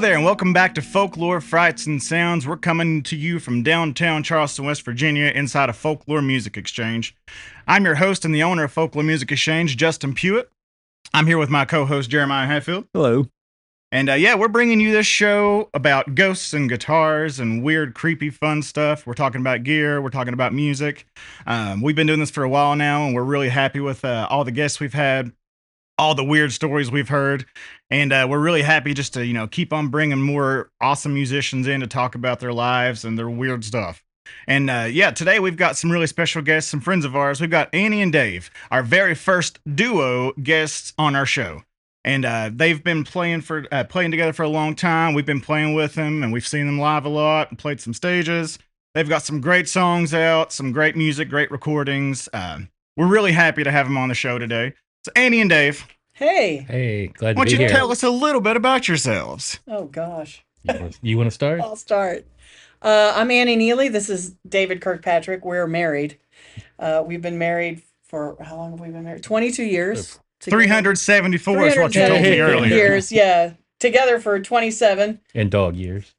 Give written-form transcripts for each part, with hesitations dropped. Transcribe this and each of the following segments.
Hello there, and welcome back to Folklore, Frights, and Sounds. We're coming to you from downtown Charleston, West Virginia, inside a Folklore Music Exchange. I'm your host and the owner of Folklore Music Exchange, Justin Puett. I'm here with my co-host, Jeremiah Hatfield. Hello. And we're bringing you this show about ghosts and guitars and weird, creepy, fun stuff. We're talking about gear. We're talking about music. We've been doing this for a while now, and we're really happy with all the guests we've had, all the weird stories we've heard. And we're really happy just to, keep on bringing more awesome musicians in to talk about their lives and their weird stuff. And today we've got some really special guests, some friends of ours. We've got Annie and Dave, our very first duo guests on our show. And they've been playing together for a long time. We've been playing with them, and we've seen them live a lot and played some stages. They've got some great songs out, some great music, great recordings. We're really happy to have them on the show today. So Annie and Dave. Hey. Hey, glad to be here. Why don't you tell us a little bit about yourselves? Oh, gosh. You want to start? I'll start. I'm Annie Neeley. This is David Kirkpatrick. We're married. We've been married for, how long have we been married? 22 years. 374 is what you told me earlier. Years, yeah. Together for 27. In dog years.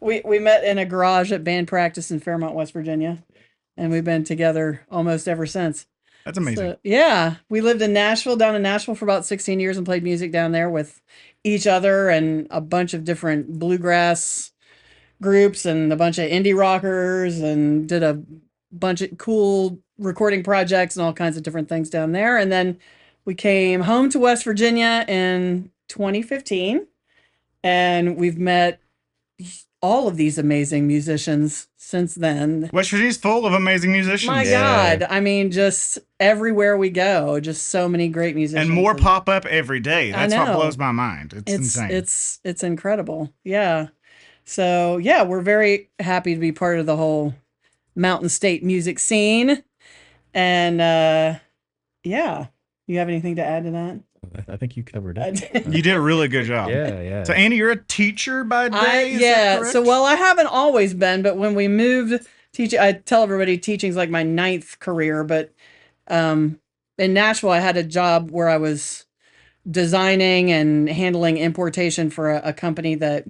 We met in a garage at band practice in Fairmont, West Virginia. And we've been together almost ever since. That's amazing. So, yeah. We lived down in Nashville for about 16 years and played music down there with each other and a bunch of different bluegrass groups and a bunch of indie rockers, and did a bunch of cool recording projects and all kinds of different things down there. And then we came home to West Virginia in 2015, and we've met all of these amazing musicians since then. West Virginia's full of amazing musicians. My God. I mean, just everywhere we go, just so many great musicians. And more pop up every day. That's what blows my mind. It's insane. It's incredible. Yeah. So, yeah, we're very happy to be part of the whole Mountain State music scene. And, yeah. You have anything to add to that? I think you covered it. You did a really good job. Yeah. So, Annie, you're a teacher by day? Is that correct? So, well, I haven't always been, but when we moved teaching, I tell everybody teaching's like my 9th career. But in Nashville, I had a job where I was designing and handling importation for a company that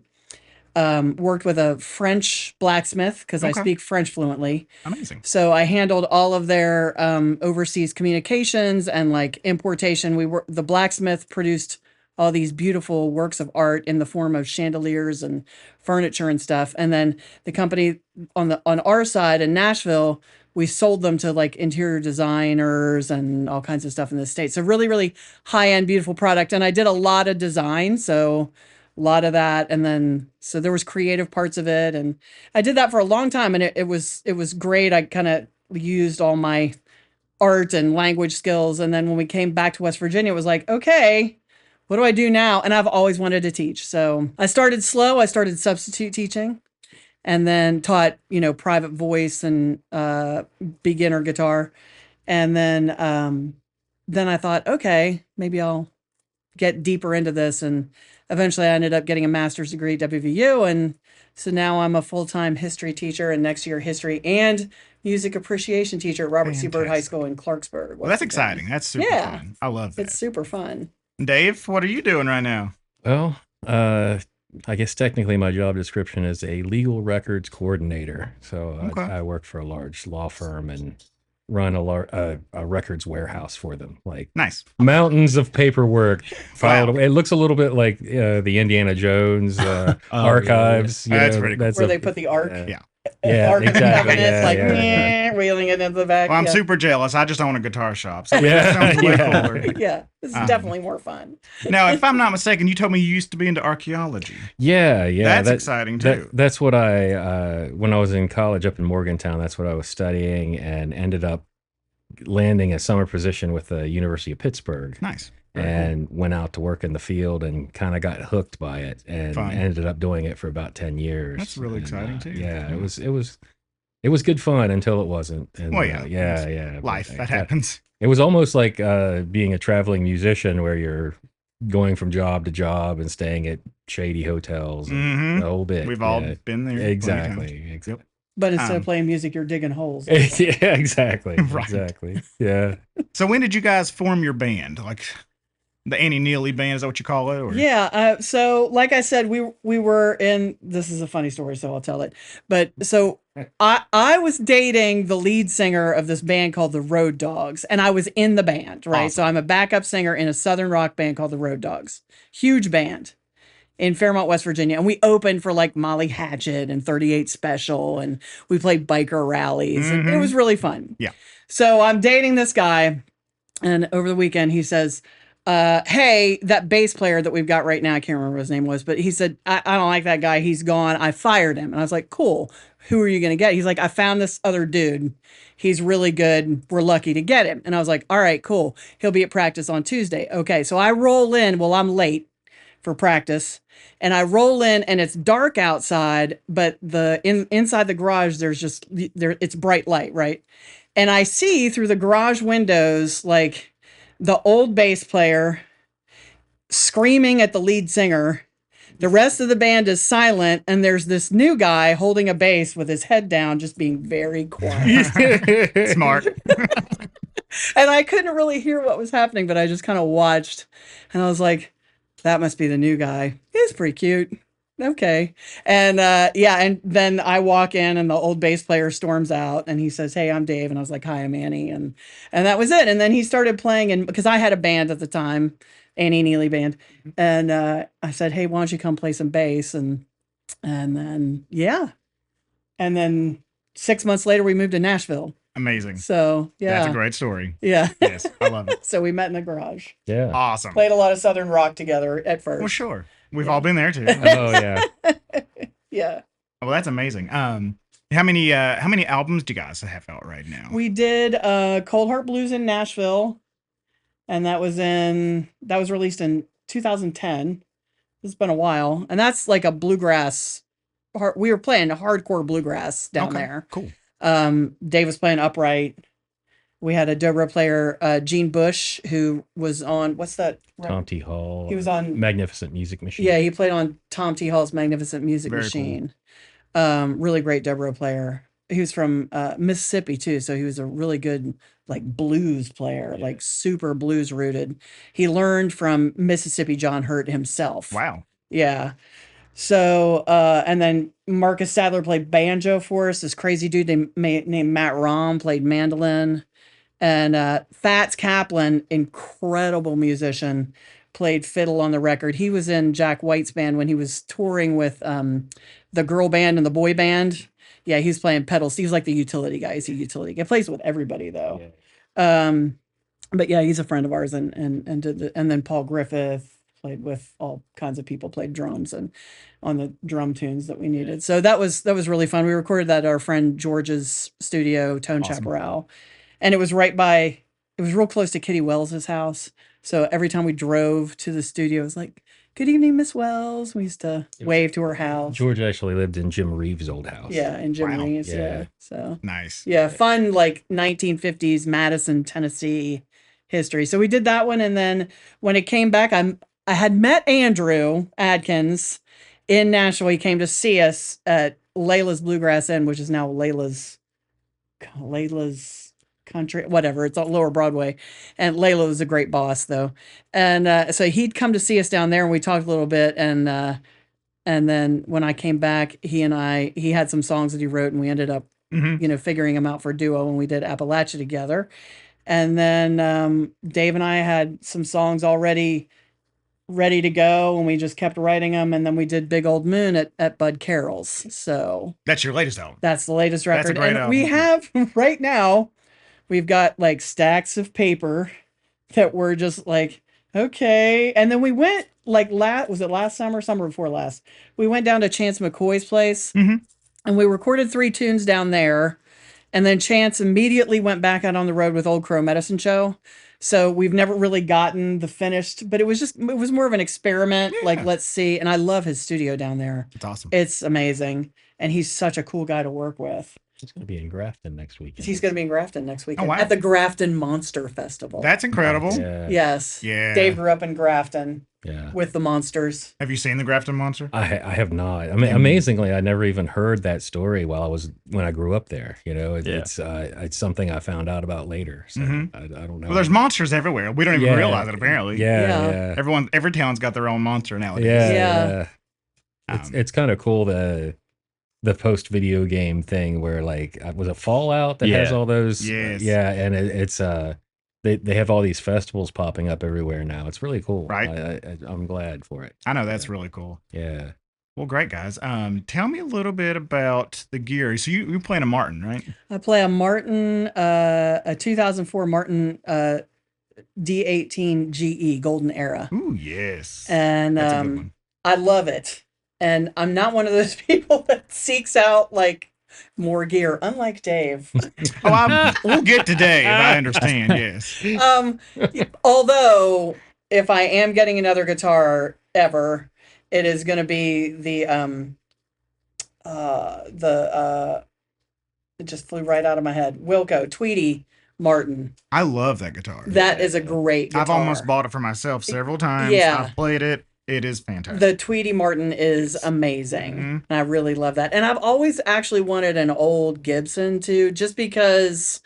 worked with a French blacksmith, because I speak French fluently. Amazing. So I handled all of their overseas communications and like importation. The blacksmith produced all these beautiful works of art in the form of chandeliers and furniture and stuff. And then the company on our side in Nashville, we sold them to like interior designers and all kinds of stuff in the States. So really, really high-end, beautiful product. And I did a lot of design. So a lot of that. And then, so there was creative parts of it. And I did that for a long time, and it was great. I kind of used all my art and language skills. And then when we came back to West Virginia, it was like, okay, what do I do now? And I've always wanted to teach. So I started slow. I started substitute teaching, and then taught, private voice and beginner guitar. And then I thought, okay, maybe I'll get deeper into this. And eventually I ended up getting a master's degree at WVU. And so now I'm a full-time history teacher, and next year history and music appreciation teacher at Robert C. Byrd High School in Clarksburg. Well, that's exciting. That's super fun. I love that. It's super fun. Dave, what are you doing right now? Well, I guess technically my job description is a legal records coordinator. So I work for a large law firm and run a records warehouse for them. Like, nice. Mountains of paperwork filed away. It looks a little bit like the Indiana Jones archives. Yeah. That's pretty cool. Where they put the ark. Yeah, exactly. Wheeling it into the back. Well, I'm super jealous. I just own a guitar shop. So that sounds way cooler. Yeah, it's definitely more fun. Now, if I'm not mistaken, you told me you used to be into archaeology. Yeah. That's exciting too. That's what when I was in college up in Morgantown, that's what I was studying, and ended up landing a summer position with the University of Pittsburgh. Nice. And went out to work in the field and kind of got hooked by it, and ended up doing it for about 10 years. That's really exciting too. Yeah, it was good fun until it wasn't. And, yeah. Life, that happens. It was almost like being a traveling musician, where you're going from job to job and staying at shady hotels the whole bit. We've all been there. Exactly. But instead of playing music, you're digging holes. Yeah, exactly. Right. Exactly. Yeah. So when did you guys form your band? Like, The Annie Neeley Band, is that what you call it? Or? Yeah. So, like I said, we were in. This is a funny story, so I'll tell it. But so I was dating the lead singer of this band called the Road Dogs, and I was in the band, right? Awesome. So I'm a backup singer in a southern rock band called the Road Dogs. Huge band in Fairmont, West Virginia, and we opened for like Molly Hatchet and 38 Special, and we played biker rallies, and it was really fun. Yeah. So I'm dating this guy, and over the weekend he says, hey, that bass player that we've got right now, I can't remember what his name was, but he said, I don't like that guy. He's gone. I fired him. And I was like, cool. Who are you going to get? He's like, I found this other dude. He's really good. We're lucky to get him. And I was like, all right, cool. He'll be at practice on Tuesday. Okay. So I roll in. Well, I'm late for practice. And I roll in and it's dark outside, but inside the garage, it's bright light, right? And I see through the garage windows, like, the old bass player screaming at the lead singer. The rest of the band is silent, and there's this new guy holding a bass with his head down, just being very quiet. Smart. And I couldn't really hear what was happening, but I just kind of watched, and I was like, that must be the new guy. He's pretty cute. Okay. And and then I walk in and the old bass player storms out and he says, hey, I'm Dave. And I was like, hi, I'm Annie. And that was it. And then he started playing, and because I had a band at the time, Annie Neeley Band. And I said, hey, why don't you come play some bass? And then, yeah. And then 6 months later, we moved to Nashville. Amazing. So, yeah. That's a great story. Yeah. Yes, I love it. So we met in the garage. Yeah. Awesome. Played a lot of Southern rock together at first. Well, sure. We've all been there too. Oh yeah. Yeah. Well, that's amazing. How many albums do you guys have out right now? We did Cold Heart Blues in Nashville, and that was released in 2010. It's been a while, and that's like a bluegrass. We were playing hardcore bluegrass down there. Cool. Dave was playing upright. We had a dobro player, Gene Bush, who was on, what's that? Tom T. Hall. He was on Magnificent Music Machine. Yeah, he played on Tom T. Hall's Magnificent Music Very Machine. Cool. Really great dobro player. He was from Mississippi too, so he was a really good like blues player, like super blues rooted. He learned from Mississippi John Hurt himself. Wow. Yeah. So, and then Marcus Sadler played banjo for us. This crazy dude named Matt Rom played mandolin. And Fats Kaplan, incredible musician, played fiddle on the record. He was in Jack White's band when he was touring with the girl band and the boy band. Yeah, he's playing pedals. He's like the utility guy. He's a utility guy. He plays with everybody though. Yeah. But yeah, he's a friend of ours, and then Paul Griffith played with all kinds of people, played drums and on the drum tunes that we needed. So that was really fun. We recorded that at our friend George's studio, Tone Chaparral. And it was real close to Kitty Wells' house. So every time we drove to the studio, it was like, good evening, Miss Wells. We used to wave to her house. George actually lived in Jim Reeves' old house. Yeah, in Jim Wow. Reeves. Yeah. So Nice. yeah, fun like 1950s Madison, Tennessee history. So we did that one. And then when it came back, I had met Andrew Adkins in Nashville. He came to see us at Layla's Bluegrass Inn, which is now Layla's Country, whatever. It's on Lower Broadway. And Layla was a great boss, though. And so he'd come to see us down there, and we talked a little bit. And then when I came back, he had some songs that he wrote, and we ended up, figuring them out for a duo, and we did Appalachia together. And then Dave and I had some songs already ready to go, and we just kept writing them. And then we did Big Old Moon at Bud Carroll's. So that's your latest album. That's the latest record. That's a great and album. We have right now, we've got like stacks of paper that we're just like, okay. And then we went like was it last summer before last? We went down to Chance McCoy's place, and we recorded 3 tunes down there. And then Chance immediately went back out on the road with Old Crow Medicine Show. So we've never really gotten the finished, but it was more of an experiment. Yeah. Like, let's see. And I love his studio down there. It's awesome. It's amazing. And he's such a cool guy to work with. He's going to be in Grafton next weekend. He's going to be in Grafton next weekend wow. at the Grafton Monster Festival. That's incredible. Yeah. Yes. Yeah. Dave grew up in Grafton. Yeah. With the monsters. Have you seen the Grafton Monster? I have not. I mean, amazingly, I never even heard that story when I grew up there. You know, it's something I found out about later. So I don't know. Well, there's monsters everywhere. We don't even realize it. Apparently, yeah. Every town's got their own monster nowadays. Yeah. It's kind of cool the post video game thing where like was it Fallout that has all those? Yes. And it's They have all these festivals popping up everywhere now. It's really cool. Right. I'm glad for it. I know that's really cool. Yeah. Well, great guys. Tell me a little bit about the gear. So you're playing a Martin, right? I play a Martin, a 2004 Martin D18 GE Golden Era. Ooh, yes. And that's a good one. I love it. And I'm not one of those people that seeks out like more gear, unlike Dave. We'll get to Dave. I understand. Yes. Although, if I am getting another guitar ever, it is going to be it just flew right out of my head. Wilco Tweedy Martin. I love that guitar. That is a great guitar. I've almost bought it for myself several times. Yeah. I've played it. It is fantastic. The Tweedy Martin is amazing. And I really love that. And I've always actually wanted an old Gibson too, just because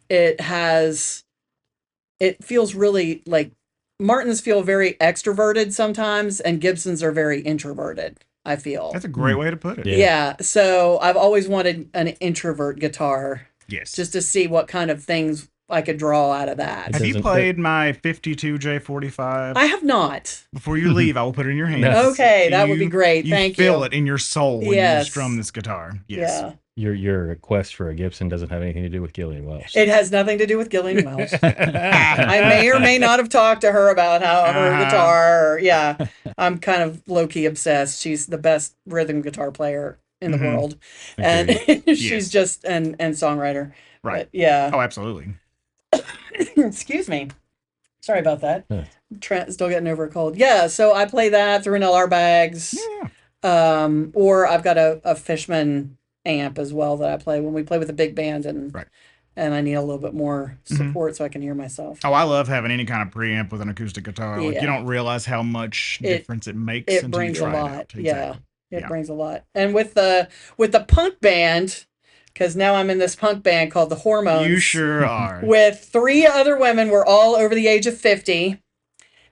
it feels really like Martins feel very extroverted sometimes and Gibsons are very introverted, I feel. That's a great way to put it. Yeah. So I've always wanted an introvert guitar. Yes. Just to see what kind of things I could draw out of that. Have you played my 52J45? I have not. Before you leave, I will put it in your hands. Okay, that would be great. Thank you. You feel it in your soul when you strum this guitar. Yes. Yeah. Your request for a Gibson doesn't have anything to do with Gillian Welch. It has nothing to do with Gillian Welch. I may or may not have talked to her about her guitar. I'm kind of low-key obsessed. She's the best rhythm guitar player in the world. And she's just and songwriter. Right. But, yeah. Oh, absolutely. Excuse me. Sorry about that. Trent still getting over a cold. Yeah, so I play that through an LR bags. Yeah. Or I've got a Fishman amp as well that I play when we play with a big band and I need a little bit more support so I can hear myself. Oh, I love having any kind of preamp with an acoustic guitar. Like you don't realize how much difference it makes. It brings a lot. Exactly. Yeah. It brings a lot. And with the punk band, because now I'm in this punk band called The Hormones. You sure are. With 3 other women. We're all over the age of 50.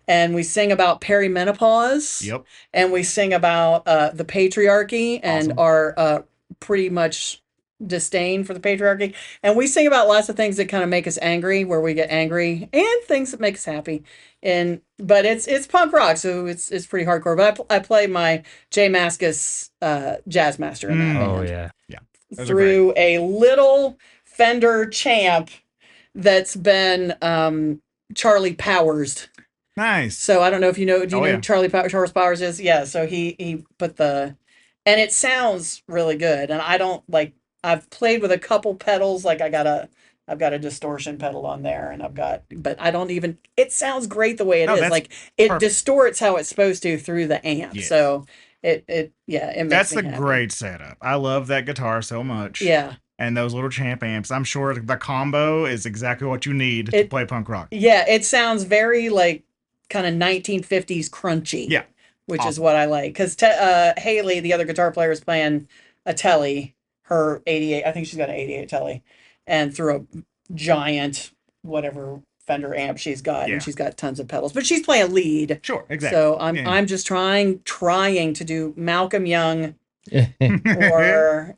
And we sing about perimenopause. Yep. And we sing about the patriarchy and our pretty much disdain for the patriarchy. And we sing about lots of things that kind of make us angry, where we get angry, and things that make us happy. But it's punk rock, so it's pretty hardcore. But I play my J Mascis Jazz Master in that band. Oh yeah. Through a little Fender Champ that's been Charlie Powers. Nice. So I don't know if you know. Do you know who Charles Powers is? Yeah. So he put and it sounds really good. And I don't like. I've played with a couple pedals. Like I've got a distortion pedal on there, and but I don't even. It sounds great the way it is. Like it distorts how it's supposed to through the amp. Yes. So. It makes That's me the happy. great setup. I love that guitar so much. Yeah. And those little Champ amps. I'm sure the combo is exactly what you need to play punk rock. Yeah, it sounds very like kind of 1950s crunchy. Yeah. Which is what I like. Because Haley, the other guitar player, is playing a Telly, her 88. I think she's got an 88 Telly. And through a giant, whatever Fender amp she's got, and she's got tons of pedals, but she's playing lead. Sure, exactly. So I'm just trying to do Malcolm Young, or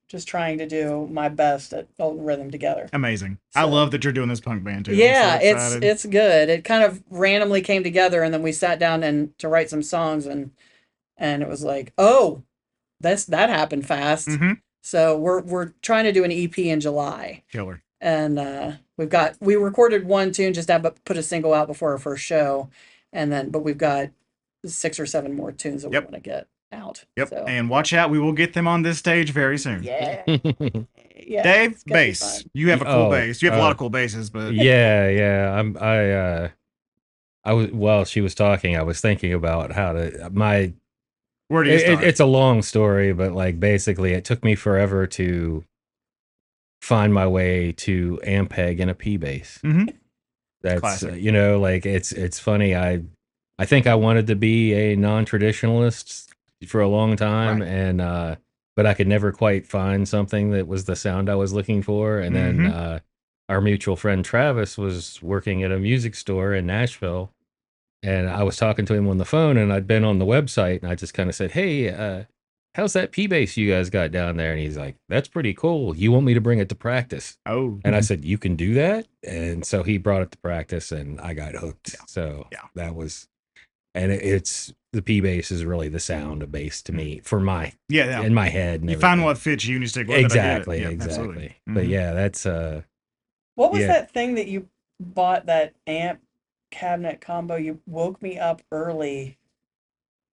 just trying to do my best at holding rhythm together. Amazing. So, I love that you're doing this punk band too. Yeah, it's good. It kind of randomly came together, and then we sat down to write some songs, and it was like, oh, that happened fast. So we're trying to do an EP in July. Killer. And we recorded one tune, just put a single out before our first show, but we've got 6 or 7 more tunes that we want to get out. Yep. So. And watch out, we will get them on this stage very soon. Yeah. Dave, bass. You have a cool bass. You have a lot of cool basses, but while she was talking, I was thinking about how to where do you start? It's a long story, but like basically it took me forever to find my way to Ampeg and a P bass. Mm-hmm. That's like it's funny. I think I wanted to be a non-traditionalist for a long time, and but I could never quite find something that was the sound I was looking for. And then our mutual friend Travis was working at a music store in Nashville, and I was talking to him on the phone, and I'd been on the website, and I just kind of said, "Hey, how's that P bass you guys got down there?" And he's like, "That's pretty cool. You want me to bring it to practice?" Oh, and I said, "You can do that." And so he brought it to practice, and I got hooked. So that was, and it's the P bass is really the sound of bass to me for my in my head. You find what fits you and you stick with exactly, it. Exactly. But yeah, that's What was that thing that you bought, that amp cabinet combo? You woke me up early,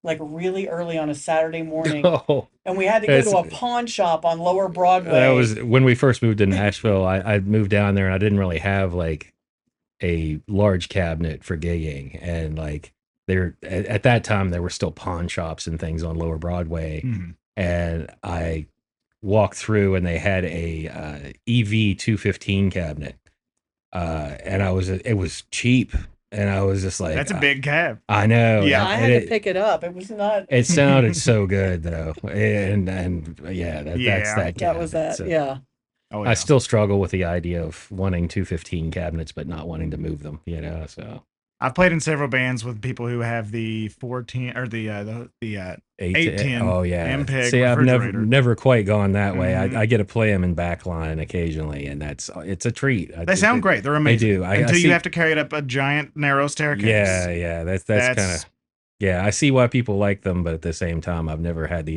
like really early on a Saturday morning, and we had to go to a pawn shop on Lower Broadway. That was when we first moved to Nashville. I moved down there, and I didn't really have like a large cabinet for gigging, and like there at that time there were still pawn shops and things on Lower Broadway, and I walked through, and they had a EV 215 cabinet, and it was cheap. And I was just like, that's a big cab. I know. Yeah, I had to pick it up. It was not. It sounded so good though, and that's that. That was that. So, yeah. Oh, yeah. I still struggle with the idea of wanting 215 cabinets, but not wanting to move them. So I've played in several bands with people who have the 410 or the 810. Oh yeah. Ampeg. See, I've never quite gone that way. I get to play them in backline occasionally, and it's a treat. They sound great. They're amazing. They do. Until you have to carry it up a giant narrow staircase. Yeah. That's kind of. Yeah, I see why people like them, but at the same time, I've never had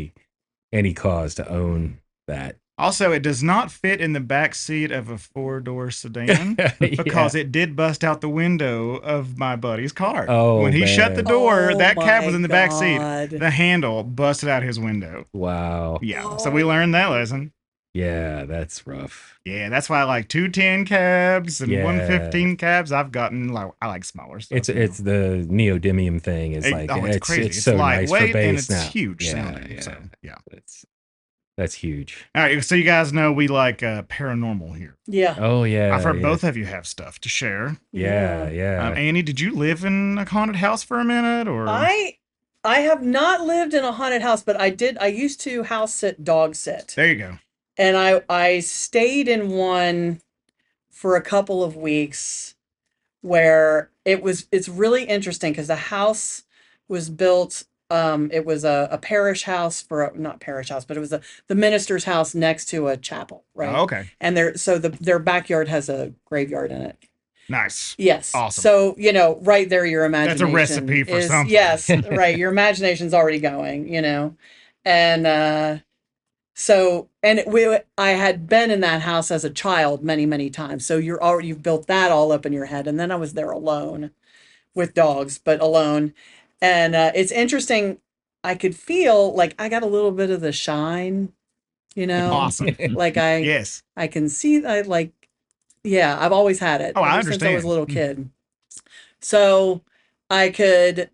any cause to own that. Also, it does not fit in the back seat of a 4-door sedan because it did bust out the window of my buddy's car. Oh, when he shut the door, that cab was in the back seat. God. The handle busted out his window. Wow. Yeah. So we learned that lesson. Yeah, that's rough. Yeah, that's why I like 210 cabs and 115 cabs. I like smaller stuff. It's the neodymium thing. It's crazy. It's so nice for bass and it's now. huge sounding. So, yeah. That's huge. All right, so you guys know we like paranormal here. Yeah. Oh yeah. I've heard both of you have stuff to share. Yeah. Annie, did you live in a haunted house for a minute, or? I have not lived in a haunted house, but I did. I used to house sit, dog sit. There you go. And I stayed in one for a couple of weeks, where it's really interesting because the house was built. It was a parish house not parish house, but it was the minister's house next to a chapel, right? Oh, okay. And their backyard has a graveyard in it. Nice. Yes. Awesome. So, right there, your imagination. That's a recipe for something. Yes, right. Your imagination's already going, and I had been in that house as a child many, many times. So you've built that all up in your head. And then I was there alone with dogs, but alone. And it's interesting. I could feel like I got a little bit of the shine, Awesome. Like yes, I can see. I've always had it. Oh, I Since understand. I was a little kid. So I could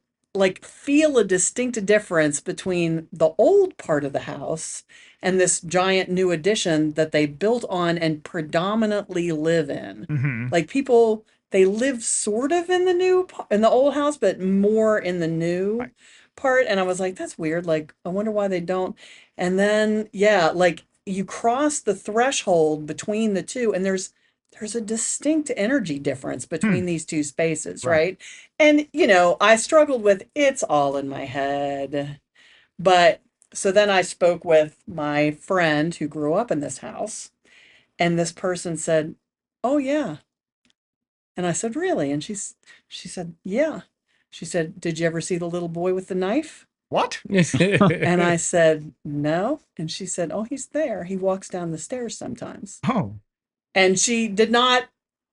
feel a distinct difference between the old part of the house and this giant new addition that they built on and predominantly live in. Mm-hmm. Like people, they live sort of in the old house, but more in the new part. And I was like, that's weird. Like, I wonder why they don't. And then, you cross the threshold between the two, and there's a distinct energy difference between these two spaces, right? And, I struggled with it's all in my head. But so then I spoke with my friend who grew up in this house, and this person said, "Oh, yeah." And I said, "Really?" And she said, "Yeah." She said, "Did you ever see the little boy with the knife?" What? And I said, "No." And she said, "Oh, he's there. He walks down the stairs sometimes." Oh. And she did not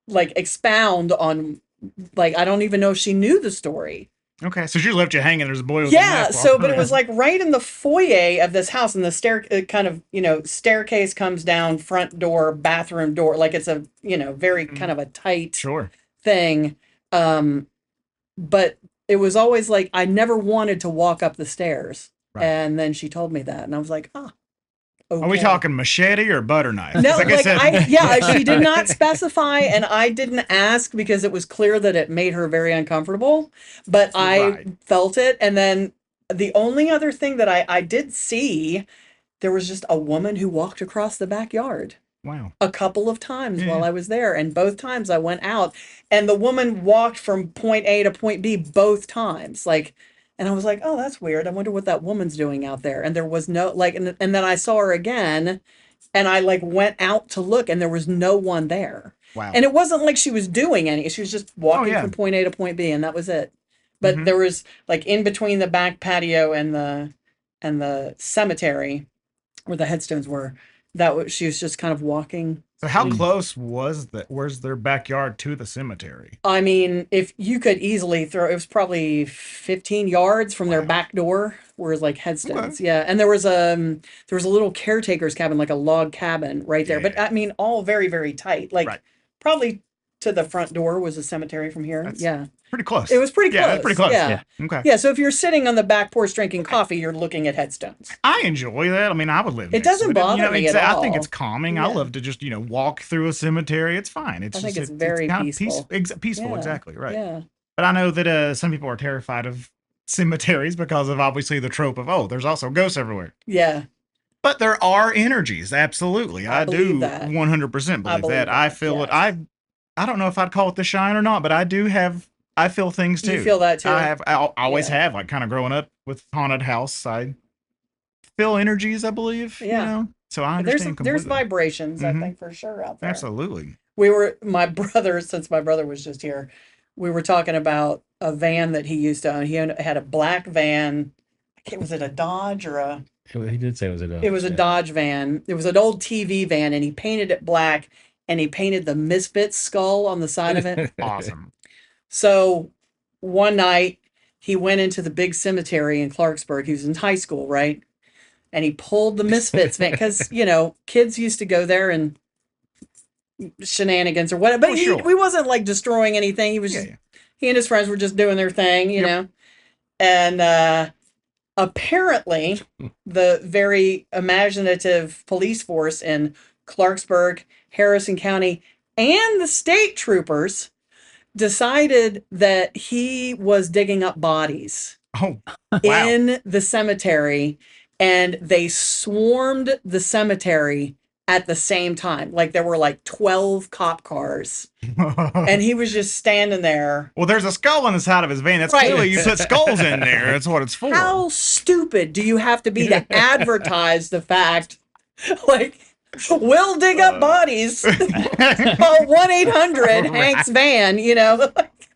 expound on, I don't even know if she knew the story. Okay, so she left you hanging. There's a boy with a knife. But it was right in the foyer of this house, and the staircase comes down, front door, bathroom door. It's a, very kind of a tight thing. But it was always I never wanted to walk up the stairs. Right. And then she told me that, and I was like, okay. Are we talking machete or butter knife? No, Like like said- she did not specify, and I didn't ask because it was clear that it made her very uncomfortable, but I felt it. And then the only other thing that I did see, there was just a woman who walked across the backyard. Wow. A couple of times while I was there, and both times I went out, and the woman walked from point A to point B both times. Like, and I was like, oh, that's weird. I wonder what that woman's doing out there. And there was no, like, and then I saw her again, and I like went out to look, and there was no one there. Wow. And it wasn't like she was doing any, she was just walking from point A to point B, and that was it. But there was like in between the back patio and the cemetery where the headstones were, she was just kind of walking. So how close was their backyard to the cemetery? I mean, if you could easily throw, it was probably 15 yards from their back door, where it's like headstones. Okay. Yeah, and there was a little caretaker's cabin, like a log cabin right there. Yeah. But I mean, all very, very tight. Like probably to the front door was a cemetery from here. That's pretty close. It was pretty close. Yeah, pretty close. Yeah. Okay. Yeah, so if you're sitting on the back porch drinking coffee, you're looking at headstones. I enjoy that. I mean, I would live. It doesn't bother me at all. I think it's calming. I love to just walk through a cemetery. It's fine. I think it's very peaceful. Peaceful, exactly right. Yeah. But I know that some people are terrified of cemeteries because of obviously the trope of there's also ghosts everywhere. Yeah. But there are energies. Absolutely, I do 100% believe that. I feel it. I don't know if I'd call it the shine or not, but I feel things too. You feel that too? I always have, like kind of growing up with haunted house. I feel energies, I believe. Yeah. So I understand completely. There's vibrations, I think, for sure out there. Absolutely. My brother, since my brother was just here, we were talking about a van that he used to own. He had a black van. Was it a Dodge or a... He did say it was a Dodge. It was a Dodge van. It was an old TV van, and he painted it black, and he painted the Misfits skull on the side of it. Awesome. So one night he went into the big cemetery in Clarksburg. He was in high school, right? And he pulled the Misfits van because, kids used to go there and shenanigans or whatever. But he wasn't like destroying anything. He was just, he and his friends were just doing their thing, you know? And apparently the very imaginative police force in Clarksburg, Harrison County, and the state troopers decided that he was digging up bodies in the cemetery, and they swarmed the cemetery at the same time. Like there were like 12 cop cars, and he was just standing there. Well, there's a skull on the side of his van. That's clearly you put skulls in there. That's what it's for. How stupid do you have to be to advertise the fact, like, we'll dig up bodies. Call 1-800 Hank's van,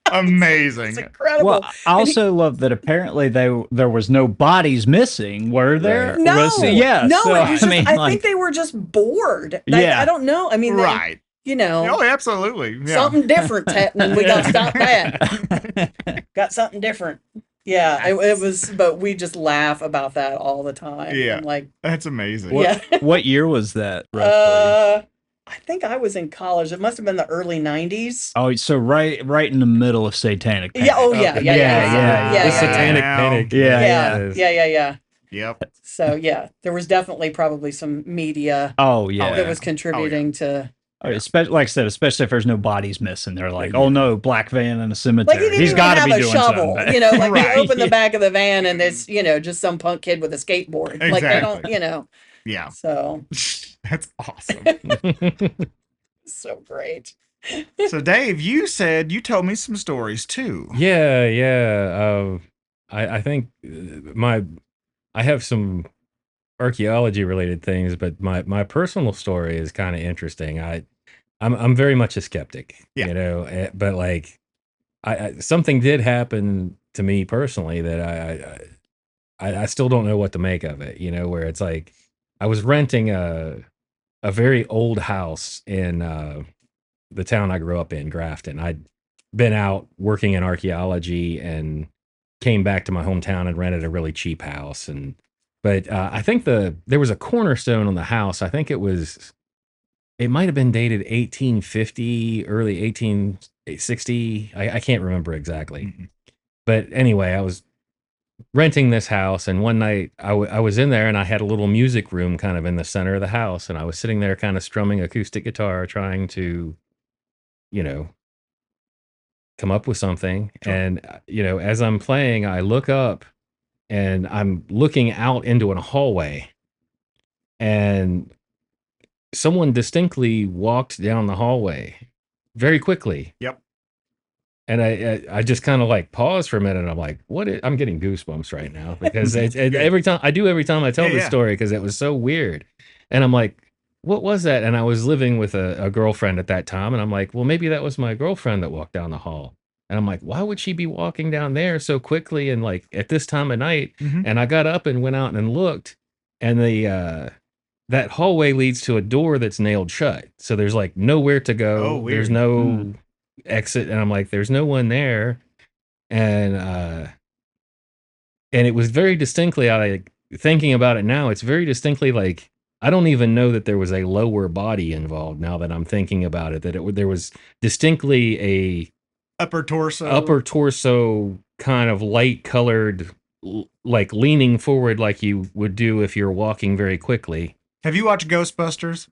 Amazing. It's incredible. Well, I also love that apparently there was no bodies missing, were there? No. No, so, it was just, I think they were just bored. I don't know. I mean, right. Oh, absolutely. Yeah. Something different happening. We got to stop that. Got something different. Yeah, it was, but we just laugh about that all the time. Yeah, like that's amazing. What year was that? Roughly? I think I was in college. It must have been the early 90s. Oh, so right in the middle of Satanic Panic. Yeah. Oh, yeah. The Satanic Panic. Yeah. Yep. So yeah, there was definitely probably some media. Oh yeah, that was contributing to. Especially, like I said, especially if there's no bodies missing, they're like, "Oh no, black van in a cemetery. Like He's got to be doing shovel, something." Like they open the back of the van and it's just some punk kid with a skateboard. Exactly. Like they don't, Yeah. So that's awesome. So great. So Dave, you told me some stories too. Yeah. I think I have some archaeology related things, but my personal story is kind of interesting. I'm very much a skeptic, but like something did happen to me personally that I still don't know what to make of it, where it's like I was renting a very old house in the town I grew up in, Grafton. I'd been out working in archaeology and came back to my hometown and rented a really cheap house. But I think there was a cornerstone on the house. I think it might have been dated 1850, early 1860. I can't remember exactly. Mm-hmm. But anyway, I was renting this house, and one night I was in there, and I had a little music room kind of in the center of the house, and I was sitting there kind of strumming acoustic guitar, trying to, you know, come up with something. Sure. And, as I'm playing, I look up and I'm looking out into a hallway, and someone distinctly walked down the hallway very quickly. Yep. And I just kind of like paused for a minute, and I'm like, I'm getting goosebumps right now because every time I tell this story, because it was so weird. And I'm like, what was that? And I was living with a girlfriend at that time, and I'm like, well, maybe that was my girlfriend that walked down the hall. And I'm like, why would she be walking down there so quickly and like at this time of night? Mm-hmm. And I got up and went out and looked, and that hallway leads to a door that's nailed shut. So there's like nowhere to go. Oh, weird. There's no exit, and I'm like, there's no one there. And it was very distinctly, thinking about it now, it's very distinctly like, I don't even know that there was a lower body involved now that I'm thinking about it, that there was distinctly a upper torso kind of light colored, like leaning forward like you would do if you're walking very quickly. Have you watched Ghostbusters?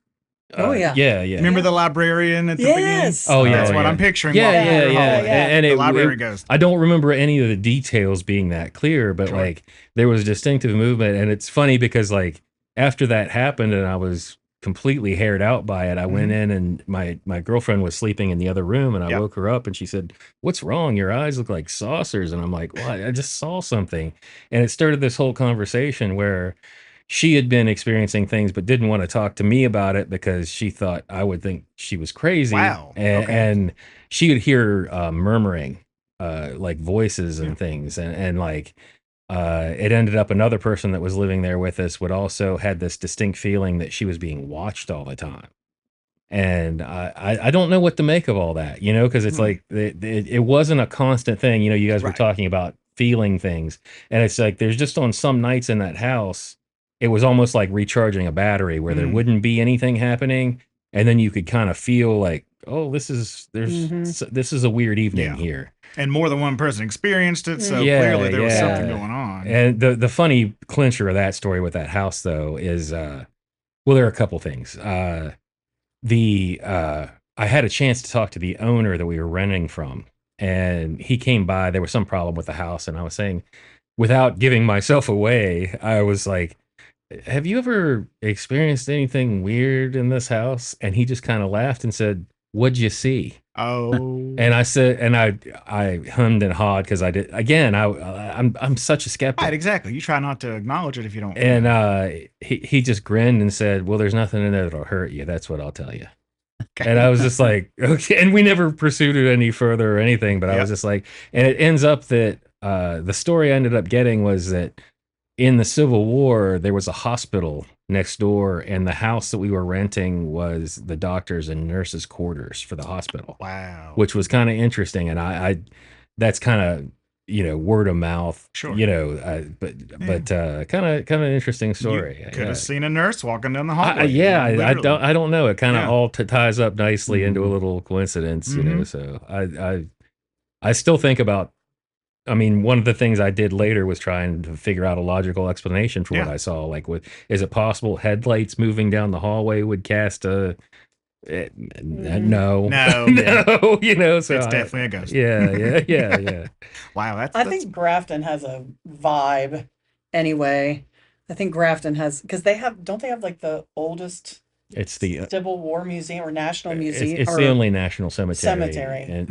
Oh yeah. Yeah. Remember the librarian at the beginning? Oh yeah. That's what I'm picturing. Yeah. And the library ghost. I don't remember any of the details being that clear, but like there was distinctive movement. And it's funny because like after that happened and I was completely haired out by it, I went in, and my girlfriend was sleeping in the other room, and I woke her up, and she said, "What's wrong? Your eyes look like saucers." And I'm like, "What? I just saw something." And it started this whole conversation where she had been experiencing things but didn't want to talk to me about it because she thought I would think she was crazy. Wow. And she would hear murmuring, like voices and things. And like, it ended up another person that was living there with us would also had this distinct feeling that she was being watched all the time. And I don't know what to make of all that, because it's like it wasn't a constant thing. You guys were talking about feeling things, and it's like there's just on some nights in that house, it was almost like recharging a battery where there wouldn't be anything happening. And then you could kind of feel like, oh, this is a weird evening here. And more than one person experienced it. So clearly there was something going on. And the funny clincher of that story with that house though is, there are a couple things. I had a chance to talk to the owner that we were renting from, and he came by. There was some problem with the house. And I was saying, without giving myself away, I was like, have you ever experienced anything weird in this house? And he just kind of laughed and said, "What'd you see?" Oh. And I said, and I hummed and hawed because I did. Again, I'm such a skeptic. Right, exactly. You try not to acknowledge it if you don't. And he just grinned and said, "Well, there's nothing in there that'll hurt you. That's what I'll tell you." Okay. And I was just like, okay. And we never pursued it any further or anything. But I was just like, and it ends up that the story I ended up getting was that in the Civil War, there was a hospital next door, and the house that we were renting was the doctors' and nurses' quarters for the hospital. Wow. Which was kind of interesting. And I that's kind of, word of mouth, sure. But kind of an interesting story. You could have seen a nurse walking down the hallway. I don't know. It kind of all ties up nicely into a little coincidence, so I still think about, one of the things I did later was trying to figure out a logical explanation for what I saw. Like, is it possible headlights moving down the hallway would cast a... No. So it's definitely a ghost. Yeah. Wow, I think Grafton has a vibe anyway. I think Grafton has, because don't they have like the oldest... It's the Civil War Museum or National Museum? It's the only national cemetery. And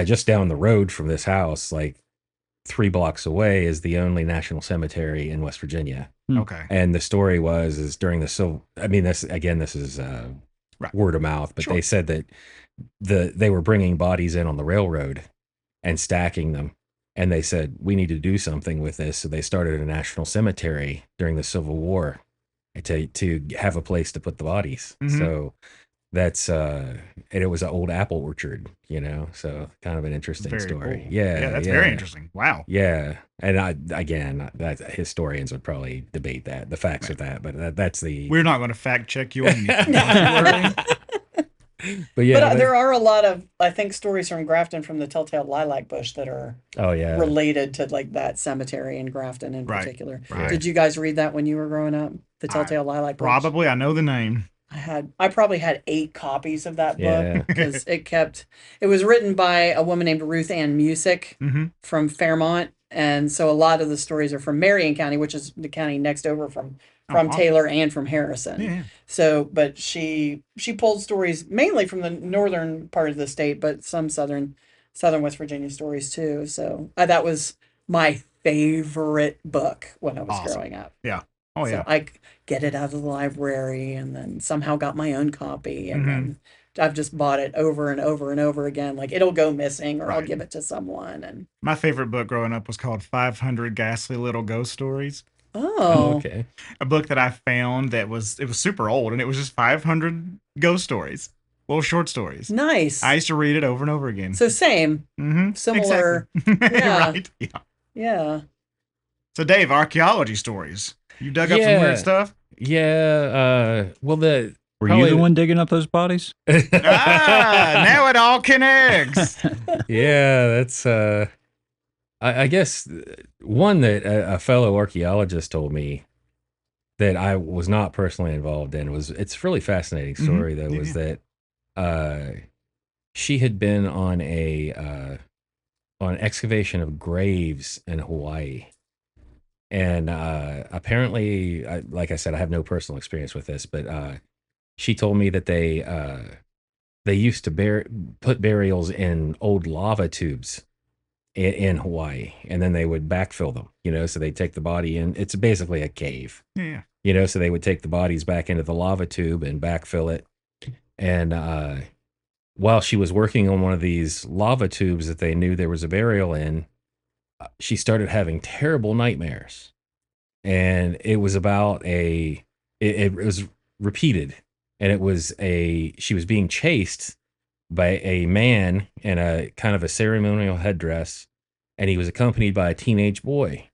just down the road from this house, like 3 blocks away, is the only national cemetery in West Virginia. Okay. And the story is during the Civil. This is word of mouth, but they said that they were bringing bodies in on the railroad and stacking them, and they said we need to do something with this, so they started a national cemetery during the Civil War to have a place to put the bodies. So that's and it was an old apple orchard, so kind of an interesting story. Cool. That's very interesting. Wow. And that historians would probably debate the facts of that, but that's the... We're not going to fact check you on anything. But yeah, But there are a lot of, I think, stories from Grafton from the Telltale Lilac Bush that are oh yeah, related to like that cemetery in Grafton in Right. particular. Right. Did you guys read that when you were growing up? The I- Telltale Lilac Bush? Probably. I know the name. I probably had 8 copies of that book Yeah. because it was written by a woman named Ruth Ann Musick Mm-hmm. from Fairmont. And so a lot of the stories are from Marion County, which is the county next over from awesome. Taylor and from Harrison. Yeah. So, but she pulled stories mainly from the northern part of the state, but some southern West Virginia stories too. So that was my favorite book when I was Awesome. growing up. Yeah. Oh, So yeah. I get it out of the library and then somehow got my own copy. And Mhm. then I've just bought it over and over and over again. Like it'll go missing or I'll Right. give it to someone. And My favorite book growing up was called 500 Ghastly Little Ghost Stories. oh, okay. A book that I found it was super old, and it was just 500 ghost stories, little short stories. nice. I used to read it over and over again. So same, Mm-hmm. similar. Exactly. Yeah. Right. Yeah. Yeah. So, Dave, archaeology stories. You dug up some Yeah. weird stuff? Yeah. Well, Were you Probably the the- one digging up those bodies? Now it all connects. yeah, that's I guess one that a fellow archaeologist told me that I was not personally involved in it's a really fascinating story though, was that she had been on on excavation of graves in Hawaii. And apparently, like I said, I have no personal experience with this, but she told me that they used to put burials in old lava tubes in Hawaii, and then they would backfill them. So they take the body in. It's basically a cave. Yeah. So they would take the bodies back into the lava tube and backfill it. And while she was working on one of these lava tubes that they knew there was a burial in, she started having terrible nightmares. And it was about it was repeated. And she was being chased by a man in a kind of a ceremonial headdress. And he was accompanied by a teenage boy.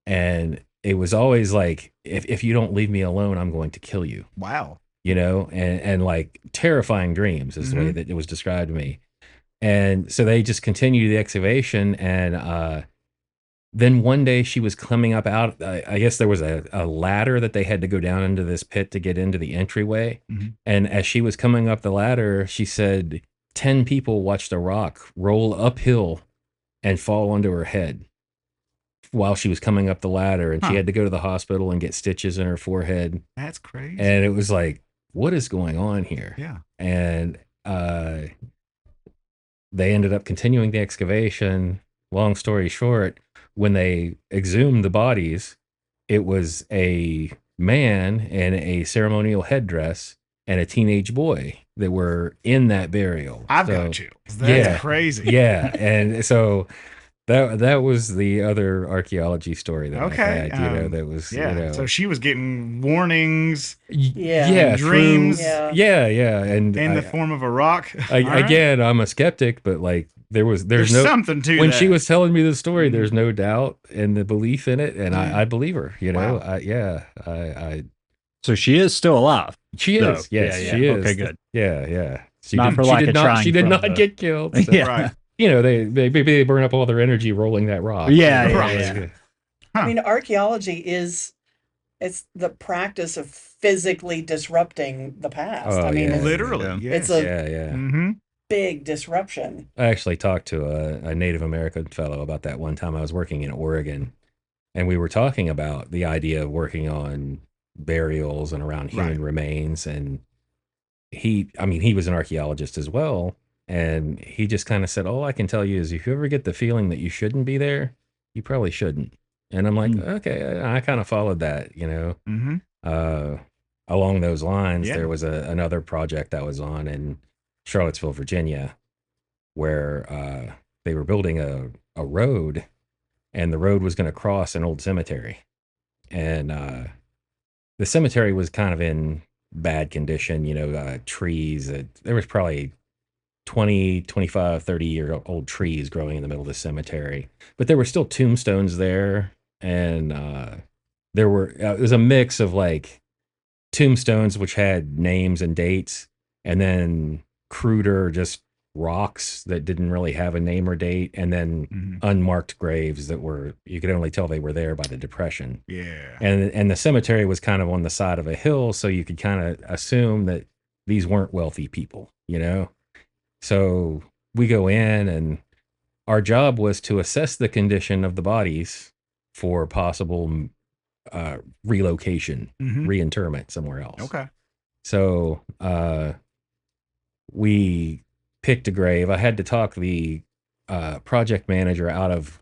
And it was always like, if you don't leave me alone, I'm going to kill you. Wow. And like terrifying dreams is the way that it was described to me. And so they just continued the excavation. And then one day she was coming up out, I guess there was a ladder that they had to go down into this pit to get into the entryway. Mm-hmm. And as she was coming up the ladder, she said 10 people watched a rock roll uphill and fall onto her head while she was coming up the ladder. And she had to go to the hospital and get stitches in her forehead. That's crazy. And it was like, what is going on here? Yeah. And they ended up continuing the excavation. Long story short, when they exhumed the bodies, it was a man in a ceremonial headdress and a teenage boy that were in that burial. I've got chills. That's crazy. Yeah. And so that was the other archaeology story that I had, that was, Yeah. So she was getting warnings. Yeah. Dreams. Yeah. Yeah. And In the form of a rock. Again, I'm a skeptic, but like there's no something to when that. she was telling me the story, there's no doubt in the belief in it, and I believe her. Wow. So she is still alive. She No. is. Yes, Yeah. she is. Okay, good. Yeah. She Not for lack of trying She did from not the- get killed. So, Yeah. Right. they burn up all their energy rolling that rock. Yeah, yeah. I mean, archaeology it's the practice of physically disrupting the past. Oh, I mean, yeah. Literally. Yeah. Yes. It's a Yeah. Mm-hmm. big disruption. I actually talked to a Native American fellow about that one time. I was working in Oregon, and we were talking about the idea of working on burials and around human remains. And he was an archaeologist as well. And he just kind of said, all I can tell you is if you ever get the feeling that you shouldn't be there, you probably shouldn't. And I'm like, okay, I kind of followed that, Mm-hmm. Along those lines, Yeah. there was another project I was on in Charlottesville, Virginia, where they were building a road, and the road was going to cross an old cemetery. And the cemetery was kind of in bad condition, trees. There was probably 20, 25, 30-year-old trees growing in the middle of the cemetery. But there were still tombstones there, and it was a mix of like tombstones which had names and dates, and then cruder, just rocks that didn't really have a name or date, and then unmarked graves that were, you could only tell they were there by the depression. Yeah. And the cemetery was kind of on the side of a hill, so you could kind of assume that these weren't wealthy people, you know? So we go in, and our job was to assess the condition of the bodies for possible relocation, reinterment somewhere else. Okay. So we picked a grave. I had to talk the project manager out of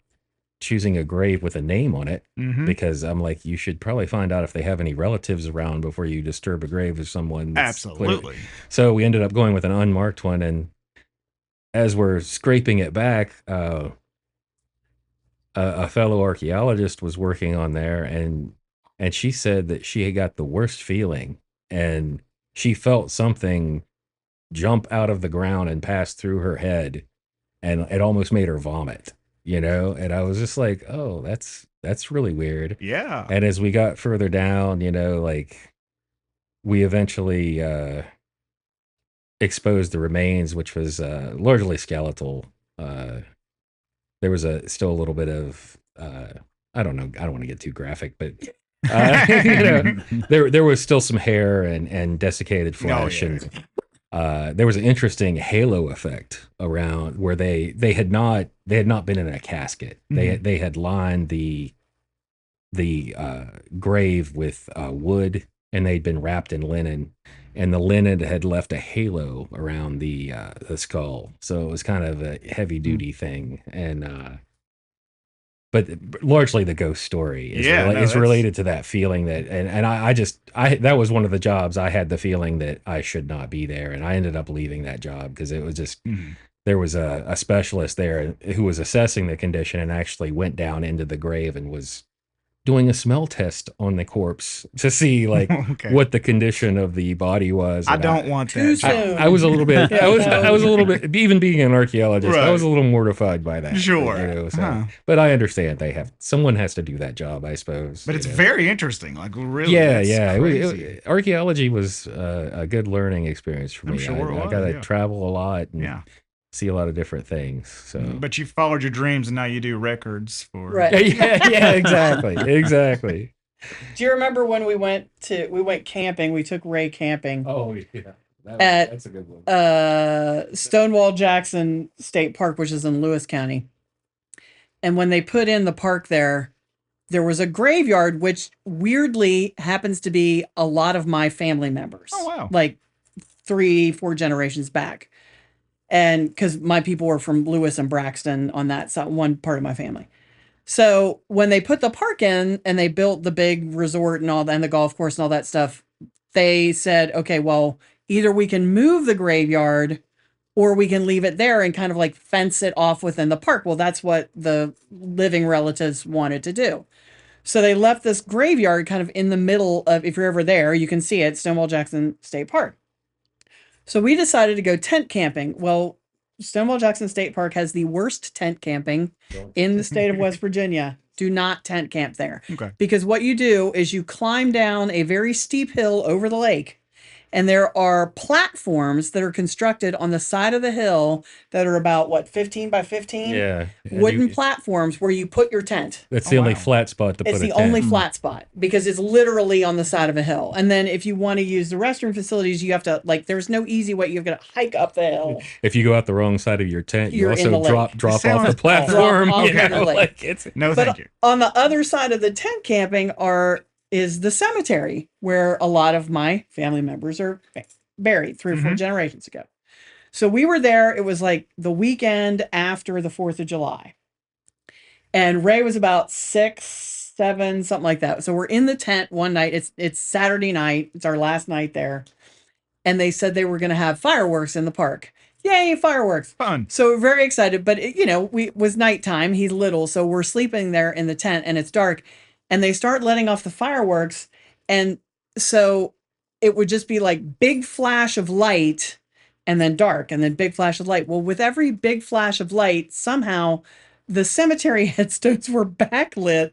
choosing a grave with a name on it, because I'm like, you should probably find out if they have any relatives around before you disturb a grave of someone. Absolutely. So we ended up going with an unmarked one, and as we're scraping it back, a fellow archaeologist was working on there, and she said that she had got the worst feeling, and she felt something jump out of the ground and pass through her head, and it almost made her vomit, you know? And I was just like, oh, that's really weird. Yeah. And as we got further down, you know, like, we eventually exposed the remains, which was largely skeletal. There was still a little bit of I don't know, I don't want to get too graphic, but you know, there was still some hair and desiccated flesh. Oh, yeah. And there was an interesting halo effect around where they had not been in a casket. They had lined the grave with wood, and they'd been wrapped in linen, and the linen had left a halo around the skull. So it was kind of a heavy duty thing. And but largely the ghost story is related to that feeling that, and I that was one of the jobs I had the feeling that I should not be there, and I ended up leaving that job because it was just there was a specialist there who was assessing the condition and actually went down into the grave and was doing a smell test on the corpse to see like what the condition of the body was. I don't want that. I was a little bit, I was a little bit, even being an archaeologist, Right. I was a little mortified by that. Sure. You know, so, but I understand someone has to do that job, I suppose. But it's very interesting. Like, really. Yeah. Crazy. Archaeology was a good learning experience for me. I'm sure I got to travel a lot and see a lot of different things. So, but you followed your dreams, and now you do records for. Right. yeah, exactly. Do you remember when we went camping? We took Ray camping. Oh yeah, that's a good one. Stonewall Jackson State Park, which is in Lewis County. And when they put in the park there was a graveyard, which weirdly happens to be a lot of my family members. Oh wow! Like 3-4 generations back. And because my people were from Lewis and Braxton on that side, one part of my family. So when they put the park in and they built the big resort and all that, and the golf course and all that stuff, they said, okay, well, either we can move the graveyard or we can leave it there and kind of like fence it off within the park. Well, that's what the living relatives wanted to do. So they left this graveyard kind of in the middle of, if you're ever there, you can see it, Stonewall Jackson State Park. So we decided to go tent camping. Well, Stonewall Jackson State Park has the worst tent camping in the state of West Virginia. Do not tent camp there. Okay. Because what you do is you climb down a very steep hill over the lake, and there are platforms that are constructed on the side of the hill that are about 15 by 15? Yeah. Wooden platforms where you put your tent. That's the only flat spot to put a tent. It's the only flat spot because it's literally on the side of a hill. And then if you want to use the restroom facilities, you have to, there's no easy way. You've got to hike up the hill. If you go out the wrong side of your tent, you You're in also the drop off the platform. Drop off the lake. Thank you. On the other side of the tent camping is the cemetery where a lot of my family members are buried 3 or 4 generations ago. So we were there. It was like the weekend after the 4th of July. And Ray was about 6, 7, something like that. So we're in the tent one night. It's Saturday night. It's our last night there. And they said they were going to have fireworks in the park. Yay, fireworks. Fun. So we're very excited. But, it was nighttime. He's little. So we're sleeping there in the tent and it's dark. And they start letting off the fireworks. And so it would just be like big flash of light and then dark and then big flash of light. Well, with every big flash of light, somehow the cemetery headstones were backlit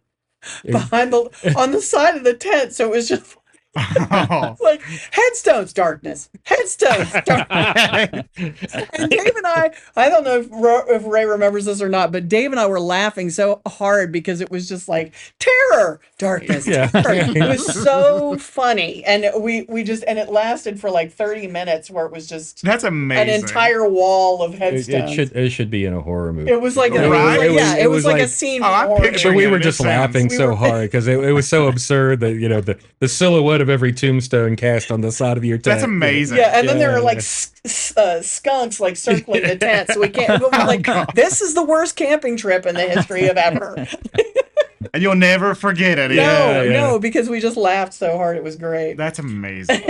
on the side of the tent. So it was just Oh. Like headstones, darkness, headstones, darkness. And Dave and I don't know if Ray remembers this or not, but Dave and I were laughing so hard because it was just like terror, darkness, Yeah. terror. It was so funny, and we just and it lasted for like 30 minutes, where it was just That's an amazing. entire wall of It headstones. should be in a horror movie. It was like Right? it was like a like- scene. Oh, I'm from horror. picturing But we it. were It just sounds- laughing we so were- hard because it was so absurd that the silhouette of every tombstone cast on the side of your tent. That's amazing. Yeah, and then there Yeah, are like yeah. skunks like circling the tent, so we can't. We're like, this is the worst camping trip in the history of ever. And you'll never forget it. No, yeah. no, because we just laughed so hard, it was great. That's amazing.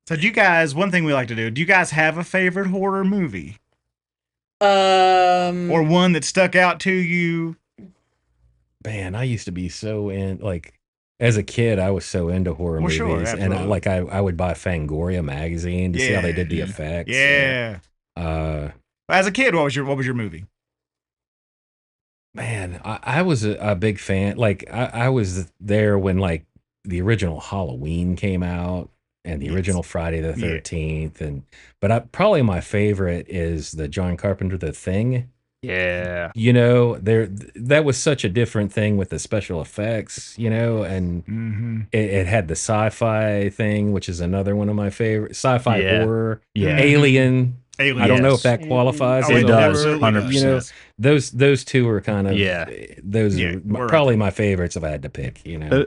So do you guys, one thing we like to do you guys have a favorite horror movie? Or one that stuck out to you? Man, I used to be so as a kid, I was so into horror Well, movies, sure, and absolutely. I would buy Fangoria magazine to see how they did the Yeah. effects. Yeah. As a kid, what was your movie? Man, I was a big fan. Like I was there when like the original Halloween came out and the Yes. original Friday the Yeah. 13th, but probably my favorite is the John Carpenter The Thing. Yeah. You know, that was such a different thing with the special effects, you know, and Mm-hmm. it had the sci-fi thing, which is another one of my favorite sci-fi Yeah. horror. Yeah. Alien. Alien. I don't know if Yes. that qualifies. Oh, as It a does, horror. 100%. You know, those two are kind of Yeah. Those Yeah, are we're- probably my favorites if I had to pick. You know,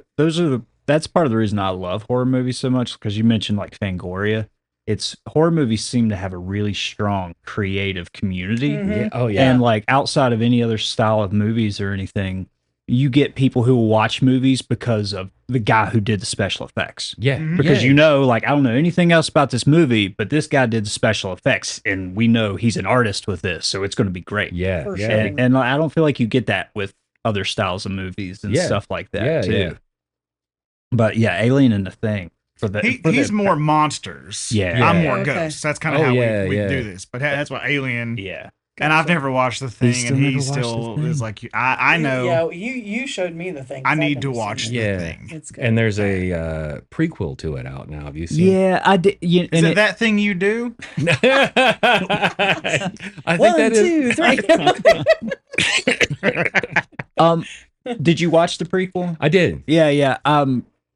That's part of the reason I love horror movies so much, because you mentioned like Fangoria. It's horror movies seem to have a really strong creative community. Mhm. yeah, oh yeah, And like outside of any other style of movies or anything, you get people who will watch movies because of the guy who did the special effects. yeah, Mhm. Because yeah. you know, like, I don't know anything else about this movie, but this guy did the special effects, and we know he's an artist with this, so it's going to be great. yeah, For yeah, sure. And I don't feel like you get that with other styles of movies and Yeah. stuff like that Yeah, too. yeah. But yeah, Alien and the Thing for the He's more monsters. Yeah. I'm more Okay. ghosts. That's kind of Oh, how yeah, we yeah. do this. But that's what Alien. yeah. And I've never watched the thing, still and he never watched still The Thing. is like, I know. Yeah, you showed me the thing. I 'cause I've need to never watch seen the Yeah. thing. it. It's good. And there's a prequel to it out now. Have you seen? Yeah, I did. Yeah, Is and it that thing you do? I think One, that is. 2, 3. did you watch the prequel? I did. Yeah.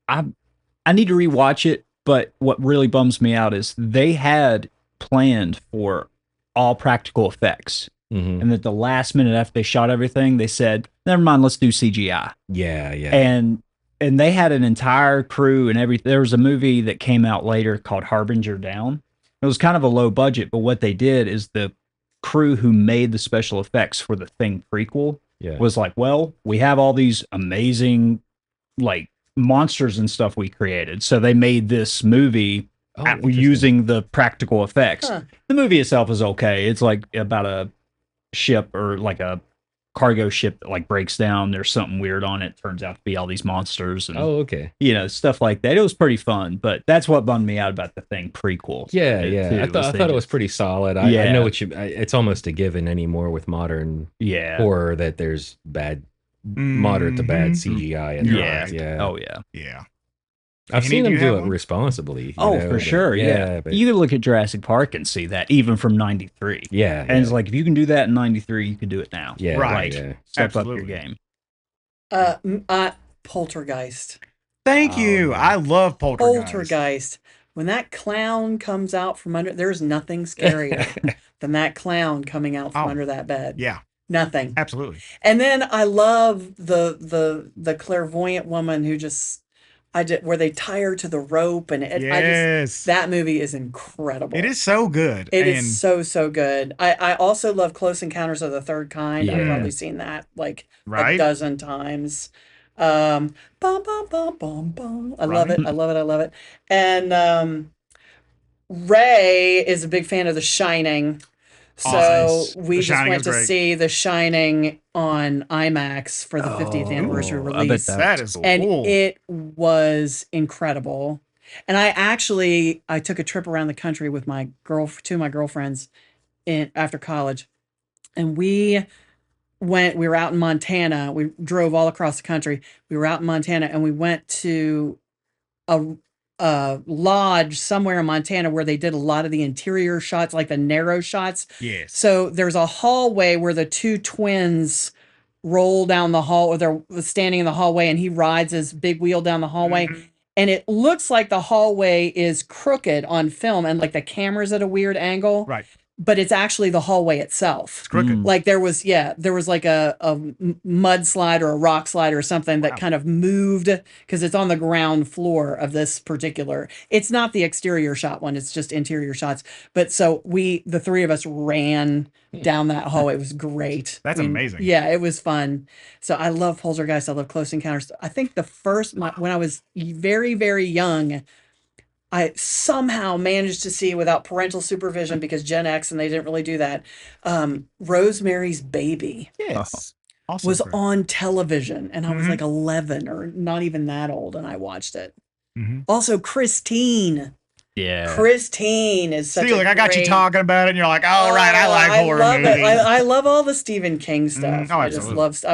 I need to rewatch it, but what really bums me out is they had planned for all practical effects, Mhm. and at the last minute after they shot everything, they said, "Never mind, let's do CGI." Yeah, yeah. And they had an entire crew and everything. There was a movie that came out later called Harbinger Down. It was kind of a low budget, but what they did is the crew who made the special effects for the Thing prequel yeah. was like, well, we have all these amazing like monsters and stuff we created. So they made this movie Oh, interesting. using the practical effects. Huh. The movie itself is okay. It's like about a ship or like a cargo ship that like breaks down. There's something weird on it. Turns out to be all these monsters and Oh, okay. you know, stuff like that. It was pretty fun, but that's what bummed me out about the Thing prequel. Yeah, too, yeah. I was thought they it was just- pretty solid. I Yeah. know what you. It's almost a given anymore with modern Yeah. horror that there's moderate to bad Mhm. CGI in You're there. right. Yeah. Oh yeah. Yeah. I've Annie, seen do them you do have it one? responsibly. you Oh, know, for but- sure. Yeah. but You could look at Jurassic Park and see that even from 93. yeah, And it's like, if you can do that in 93, you can do it now. yeah, Right. Like, yeah. step up Absolutely. your game. Poltergeist. Thank you. yeah. I love Poltergeist. Poltergeist. When that clown comes out from under, there's nothing scarier than that clown coming out from Oh. under that bed. Yeah, Nothing. absolutely. And then I love the clairvoyant woman who just where they tie her to the rope and Yes. that movie is incredible. It is so good. It and is so good. I also love Close Encounters of the Third Kind. I've Yeah. probably seen that like a right. dozen times. Bum, bum, bum, bum, bum. I love it. I love it. I love it. And Ray is a big fan of The Shining. So Awesome. we The just Shining went is to great. see The Shining on IMAX for the 50th anniversary I bet release. That is And cool. it was incredible. And I took a trip around the country with two of my girlfriends after college. And we were out in Montana. We drove all across the country. We were out in Montana and we went to a lodge somewhere in Montana where they did a lot of the interior shots, like the narrow shots. Yes. So there's a hallway where the two twins roll down the hall, or they're standing in the hallway, and he rides his big wheel down the hallway. Mm-hmm. And it looks like the hallway is crooked on film, and like the camera's at a weird angle. Right. But it's actually the hallway itself. It's crooked. Like there was like a mudslide or a rock slide or something that kind of moved, because it's on the ground floor of this particular. It's not the exterior shot one, it's just interior shots. But so the three of us ran down that hallway. It was great. That's amazing. Yeah, it was fun. So I love Poltergeist. I love Close Encounters. I think when I was very, very young, I somehow managed to see, without parental supervision, because Gen X and they didn't really do that, Rosemary's Baby. Yes. Also was on television, and I was like 11 or not even that old, and I watched it. Mm-hmm. Also, Christine. Yeah. Christine is such I got you talking about it, and you're like, oh, right, I like horror movies. I love all the Stephen King stuff. Oh, I just love.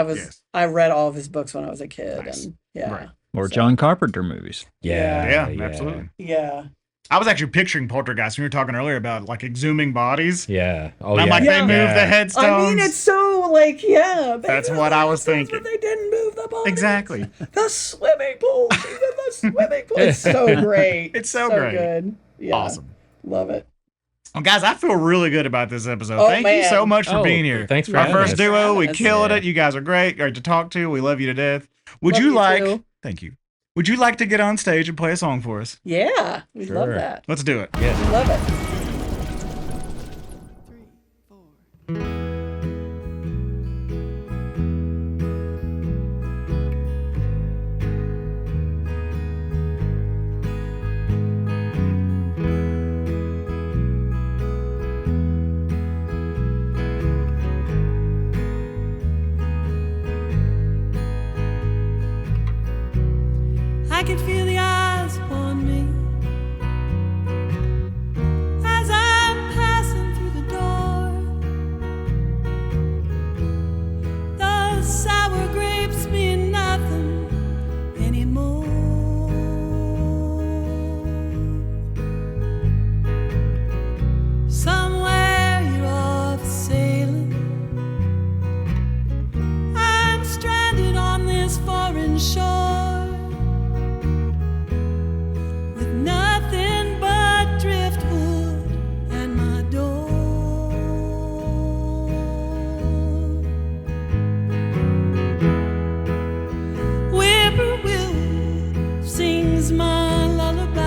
I read all of his books when I was a kid, and Right. Or John Carpenter movies. Yeah, absolutely. Yeah. I was actually picturing Poltergeist when we were talking earlier about like exhuming bodies. Yeah. Oh, and I'm like, they moved the headstones. I mean, it's so like, That's what I was thinking. But they didn't move the bodies. Exactly. The swimming pool. Even the swimming pool. It's so great. It's so great. Good. Yeah. Awesome. Love it. Well, guys, I feel really good about this episode. Oh, Thank you so much for being here. Thanks for our having first us. duo. We killed it. You guys are great to talk to. We love you to death. Would you like? Too. Thank you. Would you like to get on stage and play a song for us? Yeah, we love that. Let's do it. Yeah. We love it. 3, 4. I can feel the eyes upon me as I'm passing through the door. Those sour grapes mean nothing anymore. Somewhere you're off sailing. I'm stranded on this foreign shore. Nothing but driftwood and my door. Whippoorwill sings my lullaby.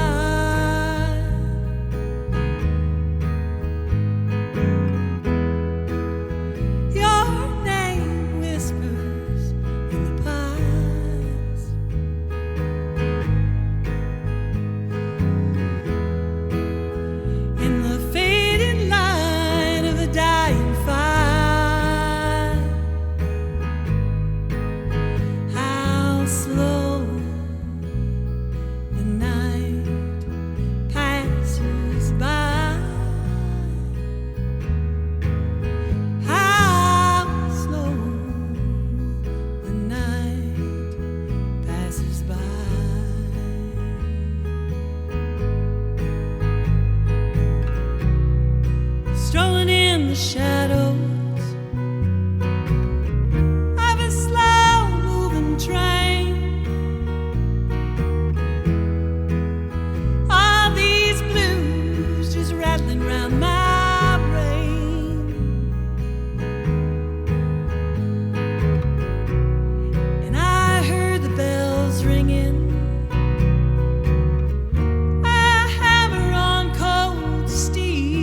Your name whispers in the pines. In the fading light of the dying fire, how slow the night passes by. How slow the night passes by. Strolling in the shadows of a slow-moving train. All these blues just rattling round my brain. And I heard the bells ringing, a hammer on cold steel.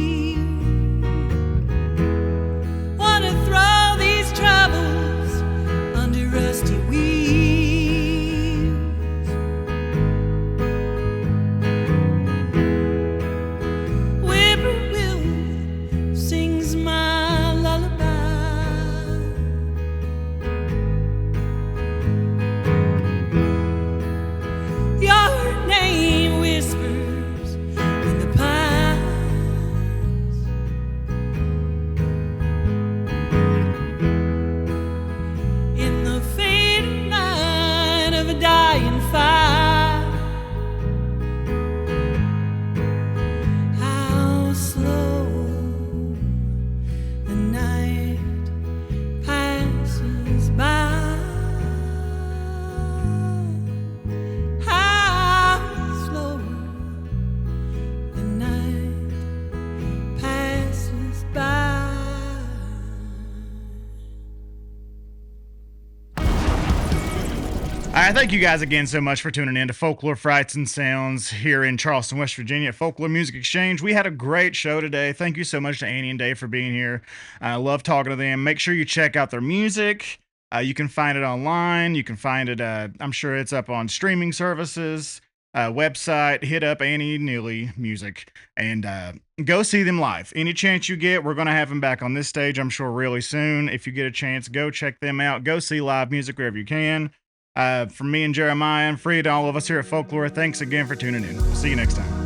I thank you guys again so much for tuning in to Folklore, Frights, and Sounds here in Charleston, West Virginia at Folklore Music Exchange. We had a great show today. Thank you so much to Annie and Dave for being here. I love talking to them. Make sure you check out their music. You can find it online. You can find it, I'm sure it's up on streaming services, website. Hit up Annie Neeley Music and go see them live. Any chance you get, we're going to have them back on this stage, I'm sure, really soon. If you get a chance, go check them out. Go see live music wherever you can. From me and Jeremiah and Freed, all of us here at Folklore, thanks again for tuning in. See you next time.